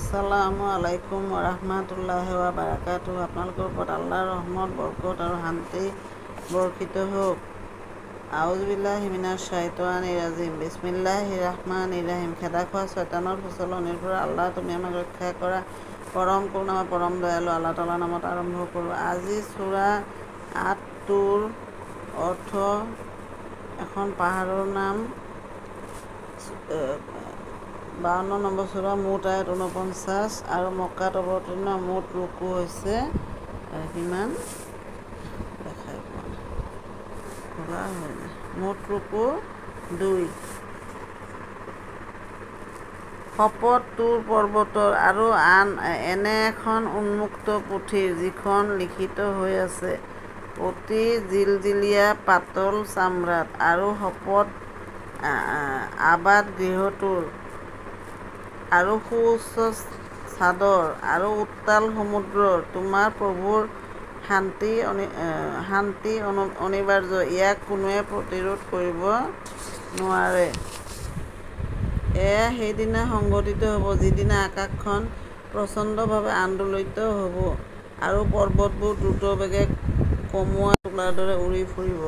আসসালামু আলাইকুম ওৰহমাতুল্লাহি ওয়া বাৰাকাতুহু। আপোনালোকৰ ওপৰত আল্লাহৰ ৰহমত, বৰকত আৰু শান্তি বৰ্ষিত হওক। আউযু বিল্লাহি মিনাশ শাইতানিৰ ৰাজিম। বিসমিল্লাহিৰ ৰাহমানিৰ ৰাহিম। খেদা খোৱা শয়তানৰ প্ৰচলনিৰ পৰা আল্লাহ তুমি আমাক ৰক্ষা কৰা। পৰম কৰুণাময় পৰম দয়ালু আল্লাহ তাআলাৰ নামত আৰম্ভ কৰোঁ। আজি সূৰা আত-তুৰ অৰ্থ এখন পাহাৰৰ নাম। 52 নম্বৰ সূৰা, মুঠ আয়াত 49 আৰু মক্কাত অৱতীৰ্ণ। মুঠ ৰুকু হৈছে কিমান দেখাই পোৱা নাই। মুঠ ৰুকু 2। শপত তুৰ পৰ্বতৰ আৰু এনে এখন উন্মুক্ত পুথিৰ যিখন লিখিত হৈ আছে অতি জিলজিলীয়া পাতল চামৰাত, আৰু শপত আবাদ গৃহটোৰ, আৰু সুউচ্চ চাদৰ আৰু উত্তাল সমুদ্ৰৰ। তোমাৰ প্ৰভুৰ শান্তি অনিবাৰ্য, ইয়াক কোনোৱে প্ৰতিৰোধ কৰিব নোৱাৰে। এয়া সেইদিনা সংঘটিত হ'ব যিদিনা আকাশখন প্ৰচণ্ডভাৱে আন্দোলিত হ'ব আৰু পৰ্বতবোৰ দ্ৰুতবেগে কমোৱা টোলাৰ দৰে উৰি ফুৰিব।